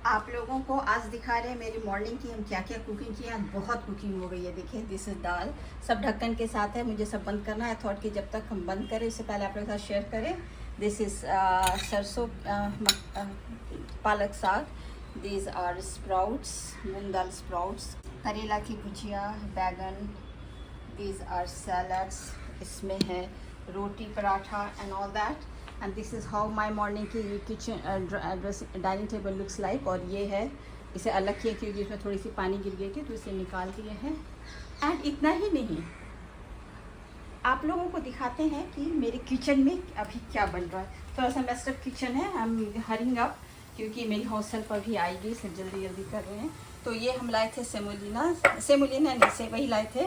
आप लोगों को आज दिखा रहे हैं मेरी मॉर्निंग की हम क्या क्या कुकिंग की। आज बहुत कुकिंग हो गई है। देखिए दिस इज दाल, सब ढक्कन के साथ है। मुझे सब बंद करना है। थॉट कि जब तक हम बंद करें उससे पहले आप लोगों के साथ शेयर करें। दिस इज सरसों पालक साग, दीज आर स्प्राउट्स, मूंग दाल स्प्राउट्स, करेला की भुजिया, बैगन, दीज आर सैलड्स, इसमें है रोटी पराठा and all that. And this is how my morning की kitchen dining table looks like. और ये है, इसे अलग किया क्योंकि इसमें थोड़ी सी पानी गिर गई थी तो इसे निकाल दिए हैं। एंड इतना ही नहीं, आप लोगों को दिखाते हैं कि मेरे किचन में अभी क्या बन रहा है। थोड़ा सा मेस्ड अप किचन है, आई एम हरिंग अप क्योंकि मेरी हॉस्टल पर भी आएगी, इसे जल्दी जल्दी कर रहे हैं। तो ये हम लाए थे सेमोलिना नहीं से वही लाए थे।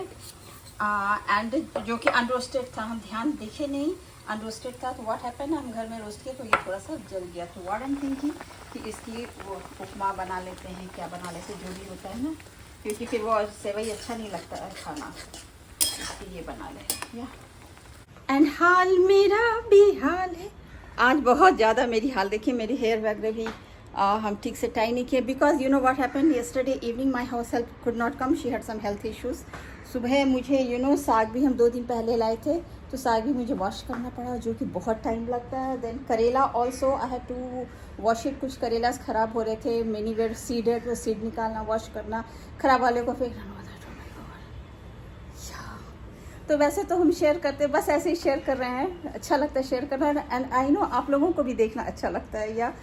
एंड जो कि अनरोस्टेड था, हम ध्यान देखे नहीं अनरोस्टेड था। तो व्हाट हैपन, हम घर में रोस्ट किए तो ये थोड़ा सा जल गया। तो व्हाट आई एम थिंकिंग कि इसकी वो उपमा बना लेते हैं, क्या बना लेते हैं, जो भी होता है ना, क्योंकि फिर वो सेवई अच्छा नहीं लगता है खाना, इसलिए ये बना लें। या एंड हाल मेरा भी हाल है, आज बहुत ज़्यादा मेरी हाल देखिए। मेरी हेयर वगैरह भी हम ठीक से टाई नहीं किए because you know what happen yesterday evening my house help could not come, she had some health issues. सुबह मुझे यू नो साग भी हम 2 दिन पहले लाए थे तो साग भी मुझे वॉश करना पड़ा जो कि बहुत टाइम लगता है। देन करेला also I had to wash it. कुछ करेला ख़राब हो रहे थे, मेनी वेयर सीड है तो सीड निकालना, वॉश करना, ख़राब वाले को फेंकना। तो वैसे तो हम शेयर करते, बस ऐसे ही शेयर कर रहे हैं, अच्छा लगता है शेयर करना। एंड आई नो आप लोगों को भी देखना अच्छा लगता है। या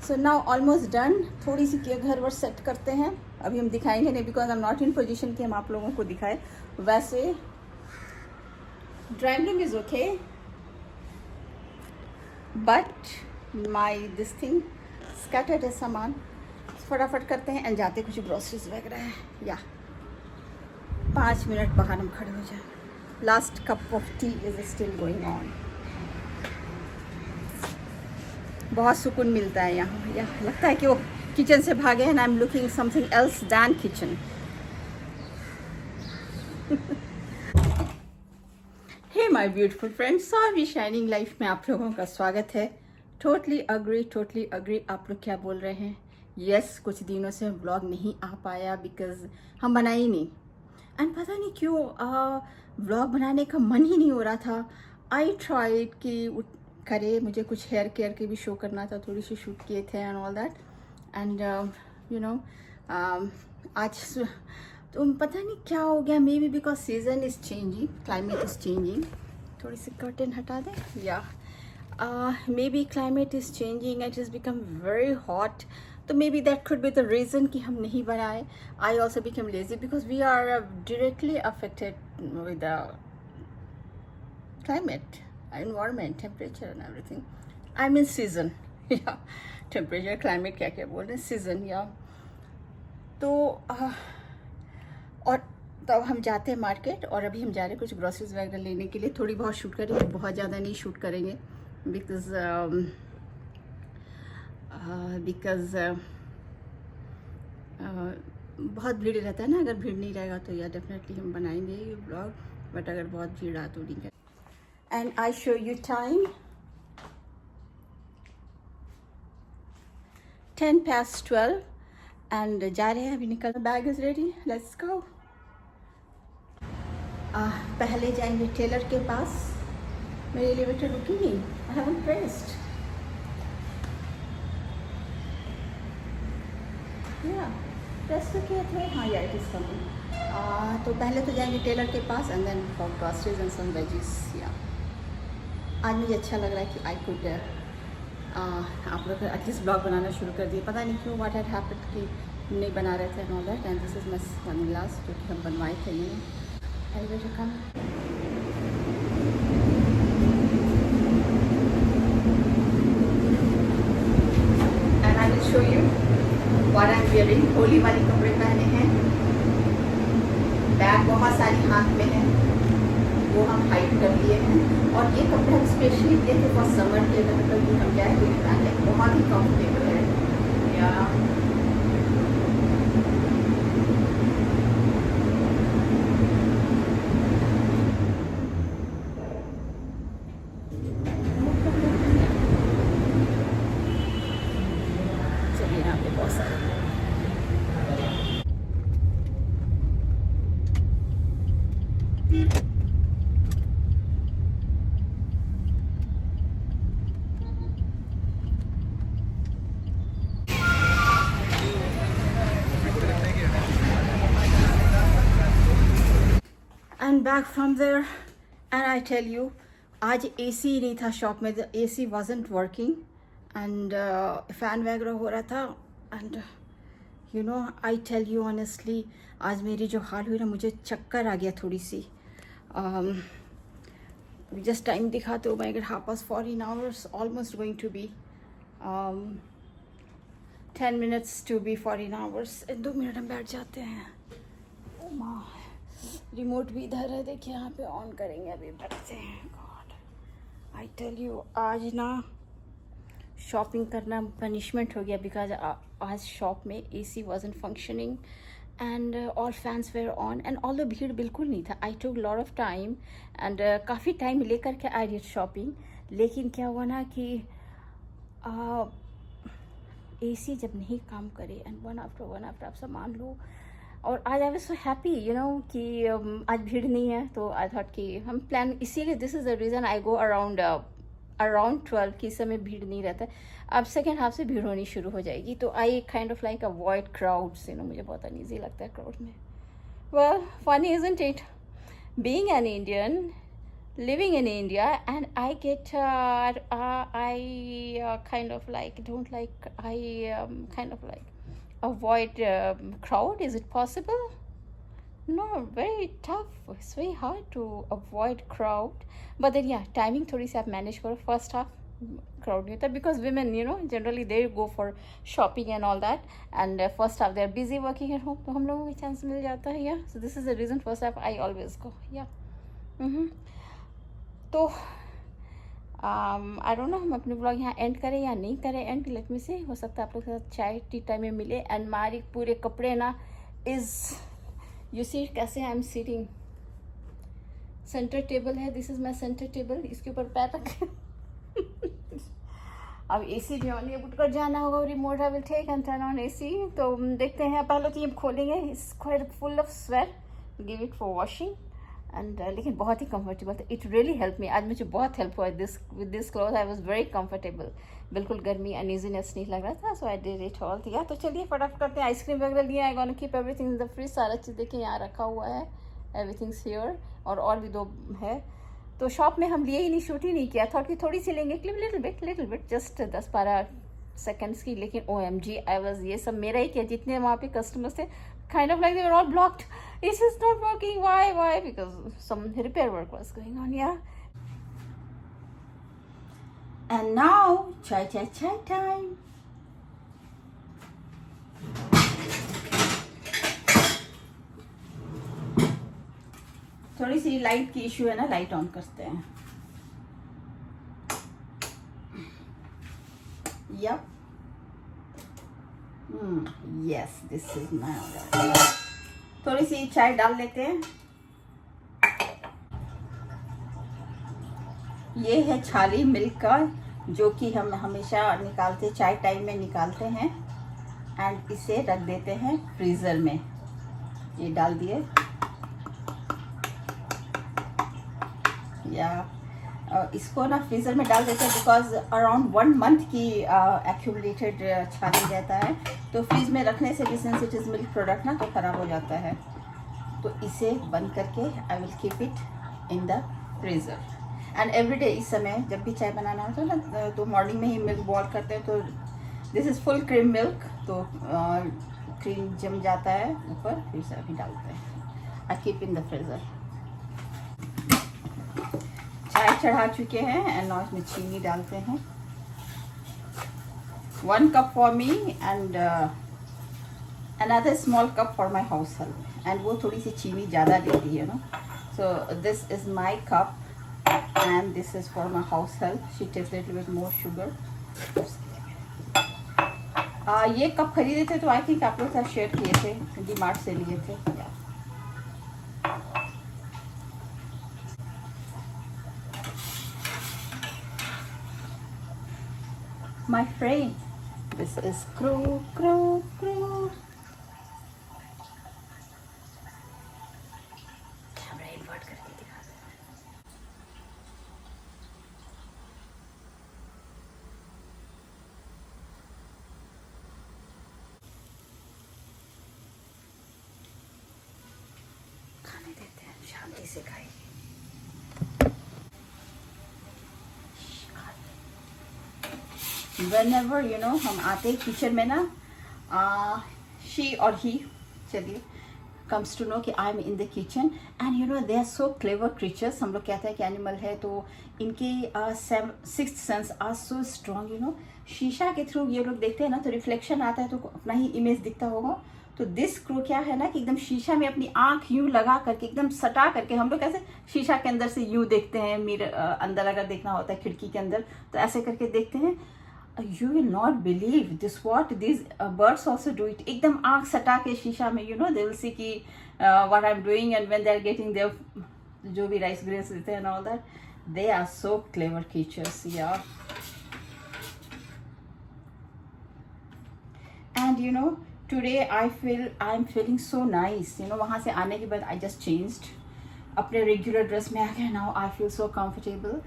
सो नाउ ऑलमोस्ट डन। थोड़ी सी घर वर सेट करते हैं, अभी हम दिखाएंगे नहीं because I am not in position कि हम आप लोगों को दिखाए। वैसे drawing room is okay but my this thing scattered है सामान। फटाफट करते हैं एंड जाते कुछ ग्रोसरीज वगैरह है। या 5 मिनट बाहर हम खड़े हो जाए। Last cup of T is still going on. बहुत सुकून मिलता है यहाँ। या लगता है कि वो किचन से भागे हैं। I am looking something else than kitchen. Hey my beautiful friends, sorry Shining Life में आप लोगों का स्वागत है। Totally agree. आप लोग क्या बोल रहे हैं? यस, कुछ दिनों से ब्लॉग नहीं आ पाया बिकॉज हम बनाए ही नहीं। एंड पता नहीं क्यों व्लॉग बनाने का मन ही नहीं हो रहा था। आई ट्राइड कि करे, मुझे कुछ हेयर केयर के भी शो करना था, थोड़ी सी शूट किए थे and all that. And you know आज तो पता नहीं क्या हो गया, maybe because season is changing, climate is changing. थोड़ी सी कर्टन हटा दें। या maybe climate is changing, it is become very hot. तो maybe that could be the reason कि हम नहीं बनाए। I also become lazy because we are directly affected with the climate, environment, temperature and everything. I mean season. Yeah, temperature, climate क्या क्या बोल रहे हैं, season. या तो और तब हम जाते हैं मार्केट और अभी हम जा रहे हैं कुछ ग्रोसरीज वगैरह लेने के लिए। थोड़ी बहुत शूट करेंगे, बहुत ज़्यादा नहीं शूट करेंगे बिकॉज बहुत भीड़ रहता है ना। अगर भीड़ नहीं रहेगा तो या डेफिनेटली हम बनाएंगे ये ब्लॉग, बट अगर बहुत भीड़ रहा तो नहीं करेंगे। And I show you time 10:12 and जा रहे हैं अभी निकल। Bag is ready, let's go. पहले जाएंगे टेलर के पास। मेरे एलिवेटर रुकी नहीं, आई हैवंट प्रेस्ड। या प्रेस तो किया था, हाँ या इट इज कमिंग। तो पहले तो जाएंगे टेलर के पास and then for groceries and some veggies. या आज मुझे अच्छा लग रहा है कि आई कुड आप लोग एटलीस्ट ब्लॉग बनाना शुरू कर दिए। पता नहीं क्यों व्हाट हैड हैपेंड कि नहीं बना रहे थे know that. And this is my sunglass जो कि हम बनवाए थे। ये elevator come. And I will show you what I am wearing. Holi वाले कपड़े पहने हैं, बैग बहुत सारी हाथ में है, वो हम हाइड कर लिए हैं। और ये कपड़े हम स्पेशली लिए थे फॉर समर के, मतलब कि हम जाए कोई पहने, बहुत ही कंफर्टेबल है। या चलिए यहाँ पे बहुत And back from there, and I tell you, आज AC नहीं था शॉप में, the AC wasn't working, and fan वगैरह हो रहा था, and you know, I tell you honestly, आज मेरी जो हाल हुई ना, मुझे चक्कर आ गया थोड़ी सी. Just टाइम दिखा तो मैं 4:30 in hours, almost going to be 10 minutes to be 14 hours. 2 minute हम बैठ जाते हैं. Oh my. रिमोट भी इधर है, देखिए यहाँ पे ऑन करेंगे, अभी बैठते हैं. गॉड, आई टेल यू, आज ना शॉपिंग करना पनिशमेंट हो गया, बिकॉज आज शॉप में AC wasn't functioning and all fans were on and all the भीड़ बिल्कुल नहीं था. आई टुक लॉट ऑफ टाइम एंड काफ़ी टाइम लेकर के आई डिड शॉपिंग, लेकिन क्या हुआ ना कि AC जब नहीं काम करे एंड वन आफ्टर आप सामान लो. और आज I was so happy you know कि आज भीड़ नहीं है, तो आई थॉट कि हम प्लान, इसीलिए this is the reason I go around 12 की समय भीड़ नहीं रहता है. अब सेकेंड हाफ से भीड़ होनी शुरू हो जाएगी, तो I kind of like avoid crowds, you know, मुझे बहुत अनईजी लगता है क्राउड में. Well, funny isn't it, being an Indian living in India, and I get I kind of like don't like, I kind of like avoid crowd. Is it possible? No, very tough. It's very hard to avoid crowd, but then yeah, timing थोड़ी सी आप manage करो. First half crowd नहीं होता, because women, you know, generally they go for shopping and all that, and first half they're busy working at home, तो हम लोगों को chance मिल जाता है. Yeah, so this is the reason first half I always go. Yeah. तो I don't know, हम अपने blog यहाँ एंड करें या नहीं करें एंड. लेट मी से, हो सकता है आप लोग के साथ चाय टी टाइम में मिले. एंड हमारे पूरे कपड़े ना इज़, यू सी कैसे I am sitting, centre table है, this is my centre table, इसके ऊपर पैर रखे. अब AC भी ऑन है, उठकर जाना होगा, remote I will take and turn on AC. तो देखते हैं, पहले तो ये खोलेंगे. It's quite full of sweat, give it for washing and लेकिन बहुत ही कंफर्टेबल था. It really help me. आज मुझे बहुत हेल्प हुआ with this cloth. I was very comfortable, बिल्कुल गर्मी अनईजीनेस नहीं लग रहा था. So I did it all. ठीक है, तो चलिए फटाफट करते हैं. आइसक्रीम वगैरह लिए, I gonna keep everything in the fridge. सारा चीज़ देखिए यहाँ रखा हुआ है, एवरीथिंग्स हियर. और भी 2 है. तो शॉप में हम लिए ही नहीं, शूट ही नहीं किया. थॉट कि थोड़ी सी लेंगे clip, little bit just 10-12 seconds की. लेकिन OMG, आई वाज, ये सब मेरा ही किया. जितने वहाँ पे कस्टमर्स थे, kind of like they were all blocked. It's just not working. Why? Because some repair work was going on. Yeah. And now chai time. थोड़ी सी लाइट की इशू है ना, लाइट ऑन करते हैं. Yep. Yes, this is my order. थोड़ी सी चाय डाल लेते हैं. ये है छाली मिल्क का, जो कि हम हमेशा निकालते, चाय टाइम में निकालते हैं. एंड इसे रख देते हैं फ्रीज़र में. ये डाल दिए. या इसको ना फ्रीज़र में डाल देते हैं, बिकॉज अराउंड 1 मंथ की एक्यूमुलेटेड छाली रहता है. तो फ्रीज में रखने से भी, since it is milk product ना, तो ख़राब हो जाता है. तो इसे बंद करके I will keep it in the freezer. And everyday इस समय जब भी चाय बनाना होता है ना, तो मॉर्निंग में ही मिल्क बॉयल करते हैं. तो this is full cream milk, तो क्रीम जम जाता है ऊपर, फिर से अभी डालते हैं. I keep in the freezer. चाय चढ़ा चुके हैं एंड नाउ इसमें चीनी डालते हैं. 1 cup for me and another small cup for my house help. And वो थोड़ी सी चीनी ज़्यादा देती है ना. So this is my cup and this is for my house help. She takes little bit more sugar. ये कप खरीदे थे, तो आई थिंक आप लोग साथ शेयर किए थे, डीमार्ट से लिए थे. My friend, the This is Crow, Crow, Crow. Camera invert करके दिखा दो। खाने देते हैं, शांति से खाएगी। Whenever हम आते हैं किचन में ना, she or he, चलिए, comes to know कि I am in the kitchen and they are so clever creatures. हम लोग कहते हैं कि एनिमल है तो इनके sixth sense are so strong. शीशा के थ्रू ये लोग देखते हैं ना तो रिफ्लेक्शन आता है तो अपना ही इमेज दिखता होगा। तो दिस क्रू क्या है ना कि एकदम शीशा में अपनी आंख यूं लगा करके एकदम सटा करके, हम लोग कैसे शीशा के अंदर से यूं देखते हैं, मिरर अंदर अगर देखना होता है खिड़की के अंदर तो ऐसे करके देखते हैं। You will not believe this what these birds also do it. एकदम आँख सटा के शीशा में they will see कि what I'm doing, and when they are getting their जो भी rice grains देते हैं and all that, they are so clever creatures, yeah. And today I'm feeling so nice. वहाँ से आने के बाद I just changed, अपने रेगुलर ड्रेस में आ गया। Now I feel so comfortable.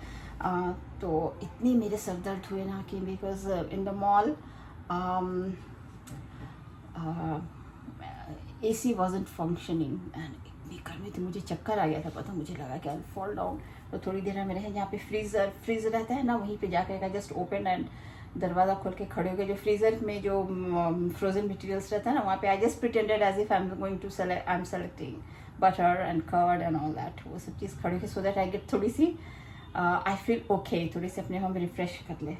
तो इतनी मेरे सर दर्द हुए ना कि because in the mall AC wasn't functioning and इतनी गर्मी थी, मुझे चक्कर आ गया था, पता मुझे लगा कि I'll fall down। तो थोड़ी देर में रहे, जहाँ पे फ्रीज़र रहता है ना वहीं पे जाकर जस्ट ओपन एंड दरवाज़ा खोल के खड़े हो गए। जो फ्रीज़र में जो फ्रोजन मटेरियल्स रहता है ना वहाँ पे I just pretended as if I am selecting butter and curd and all that, वो सब चीज़ खड़े के सो दैट आई गेट थोड़ी सी आई फील ओके, थोड़ी सी अपने हम रिफ्रेश कर ले।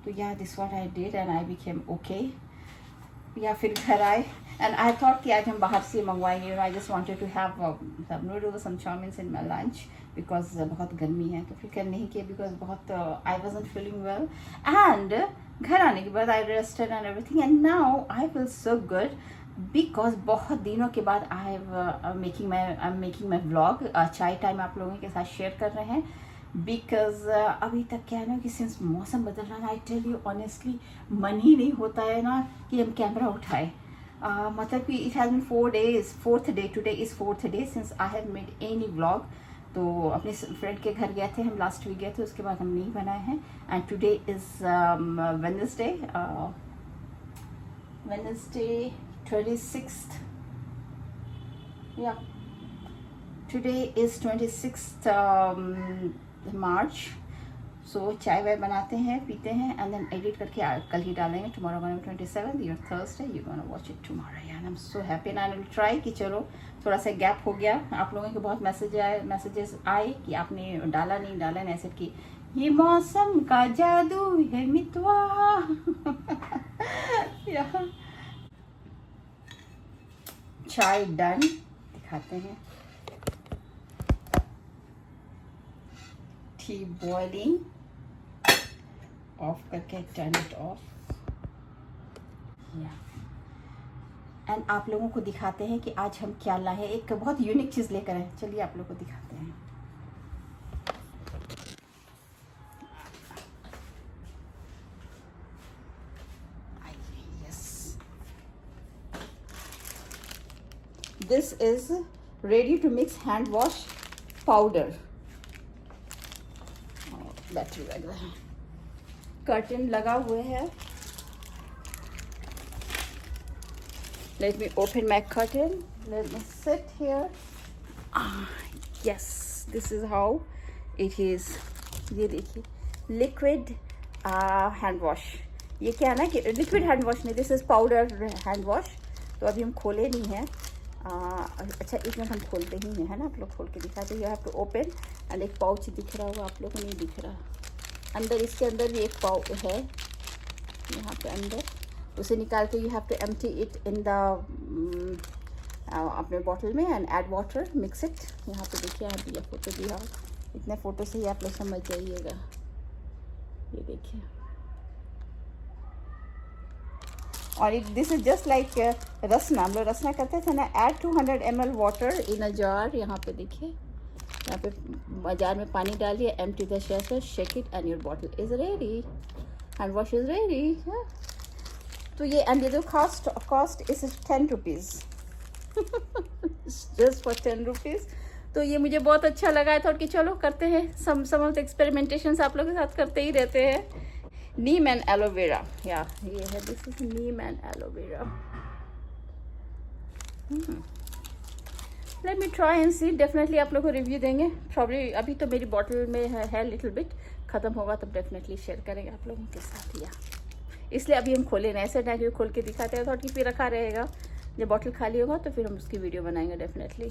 तो या this what I did and I became okay. या फिर घर आए एंड आई थॉट कि आज हम बाहर से मंगवाएंगे। I just wanted to have some noodles some chowmeins in my lunch because बहुत गर्मी है। तो फिर कर नहीं किया बिकॉज बहुत I wasn't feeling well. And घर आने के बाद I rested and everything and now I feel so good because बहुत दिनों के बाद I am making my vlog. चाय टाइम आप लोगों के साथ शेयर कर रहे हैं बिकॉज अभी तक क्या है ना कि सिंस मौसम बदल रहा है, आई टेल यू ऑनेस्टली मन ही नहीं होता है ना कि हम कैमरा उठाए। मतलब कि it has been 4 days, fourth day, today is 4th day since I have made any vlog. तो अपने फ्रेंड के घर गए थे हम, लास्ट वीक गए थे, उसके बाद हम नहीं बनाए हैं। And today is Wednesday 26th, या टुडे इज़ 26th March। सो चाय वाय बनाते हैं, पीते हैं एंड देन एडिट करके कल ही डालेंगे। Tomorrow gonna 27th, your Thursday, you gonna watch it tomorrow. यार I am so happy and I will try कि चलो थोड़ा सा गैप हो गया। आप लोगों के बहुत मैसेजेस आए कि आपने डाला नहीं ऐसे कि ये मौसम का जादू है मितवा। चाय डन, दिखाते हैं। टी बॉइलिंग, ऑफ करके टर्न इट ऑफ। एंड आप लोगों को दिखाते हैं कि आज हम क्या लाए हैं। एक बहुत यूनिक चीज़ लेकर आए, चलिए आप लोगों को दिखाते हैं। Yes, this is ready to mix hand wash powder. Battery लग रहा है, कर्टन लगा हुए है। Let me open my curtain. Let me sit here. Yes, this is how it is. ये देखिए, liquid hand wash. ये क्या है ना कि liquid hand wash नहीं, this is powder hand wash. तो अभी हम खोले नहीं हैं। अच्छा एक मिनट, हम खोलते ही हैं, है ना, आप लोग खोल के दिखाते। You have to open and एक पाउच दिख रहा होगा आप लोगों को, नहीं दिख रहा अंदर, इसके अंदर भी एक पाउच है यहाँ पे अंदर, उसे निकाल के you have to empty it in the अपने बॉटल में and add water, mix it. यहाँ पे देखिए, यहाँ दिया फोटो दिया, इतने फ़ोटो से ही आप लोग समझ जाइएगा। ये देखिए, और दिस इज जस्ट लाइक रसना, हम लोग रसना करते थे ना। Add 200 ml water in a jar. यहाँ पे देखिए, यहाँ पे जार में पानी डालिए, empty the shaker, shake it and your bottle is ready, hand wash is ready. तो ये एंड ये जो cost is 10 rupees, just for 10 rupees. तो ये मुझे बहुत अच्छा लगा है, थॉट कि चलो करते हैं सम ऑफ द एक्सपेरिमेंटेशंस आप लोगों के साथ करते ही रहते हैं। नीम एंड एलोवेरा, या ये है, this is neem and aloe vera. Let me try and see, definitely आप लोग को रिव्यू देंगे। प्रॉब्ली अभी तो मेरी बॉटल में है लिटिल बिट, ख़त्म होगा तब डेफिनेटली शेयर करेंगे आप लोगों के साथ। या इसलिए अभी हम खोले नहीं, ऐसे ना कि खोल के दिखाते हैं, थोड़ा कि फिर रखा रहेगा, जब बॉटल खाली होगा तो फिर हम उसकी वीडियो बनाएंगे डेफिनेटली।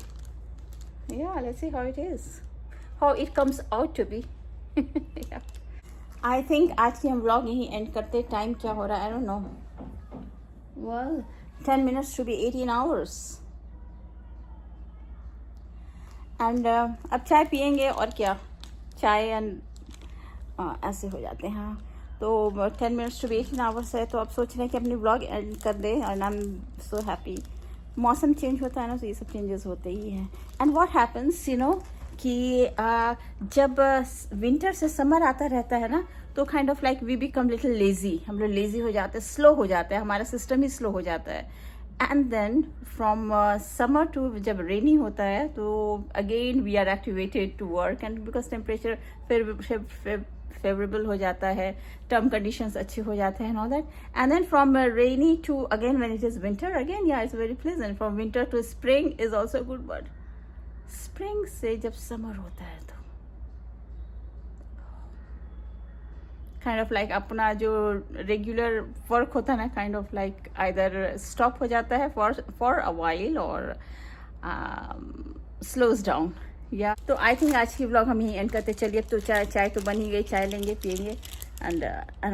या let's see how it is, how it comes out to be. I think आज की हम व्लॉग यहीं एंड करते। टाइम क्या हो रहा है, I don't know, well 10 minutes to be 18 hours। And अब चाय पियेंगे और क्या, चाय एंड ऐसे हो जाते हैं। हाँ, तो 10 minutes to be 18 hours है, तो अब सोच रहे हैं कि अपनी व्लॉग एंड कर दें। And I am so happy. मौसम चेंज होता है ना, तो ये सब चेंजेस होते ही हैं। And what happens you know कि जब विंटर से समर आता रहता है ना, तो kind of like we become little lazy, हम लोग लेजी हो जाते हैं, स्लो हो जाता है, हमारा सिस्टम ही स्लो हो जाता है। And then from summer to जब रेनी होता है, तो again we are activated to work, and because temperature favourable हो जाता है, टर्म कंडीशंस अच्छे हो जाते हैं, all that. And then from rainy to again when it is winter again, या it's very pleasant. From winter to spring is also good word. Spring से जब समर होता है तो काइंड ऑफ लाइक अपना जो रेगुलर वर्क होता है ना, kind of like either stop हो जाता है फॉर अ वाइल और स्लोज डाउन। या तो आई थिंक आज की व्लॉग हम यहीं एंड करते। चलिए, तो चाय तो बन ही गई, चाय लेंगे पियेंगे एंड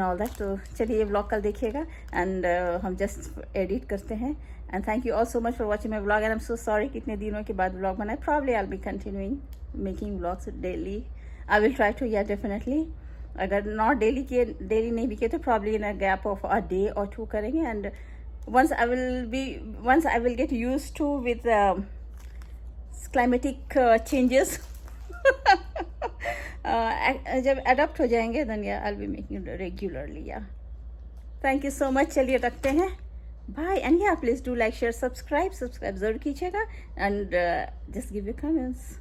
ऑल दैट। तो चलिए, ये व्लॉग कल देखिएगा एंड हम जस्ट एडिट करते हैं। And thank you all so much for watching my vlog, and I am so sorry कितने दिनों के बाद व्लॉग बनाए। Probably I will be continuing making vlogs daily. I will try to, या definitely. अगर not daily नहीं भी किए तो probably in a gap of a day और 2 करेंगे। And once I will get used to with climatic changes जब adopt हो जाएंगे then yeah I'll be making it regularly। yeah, thank you so much। चलिए रखते हैं, bye। and yeah, please do like, share, subscribe जरूर कीजिएगा, and just give your comments।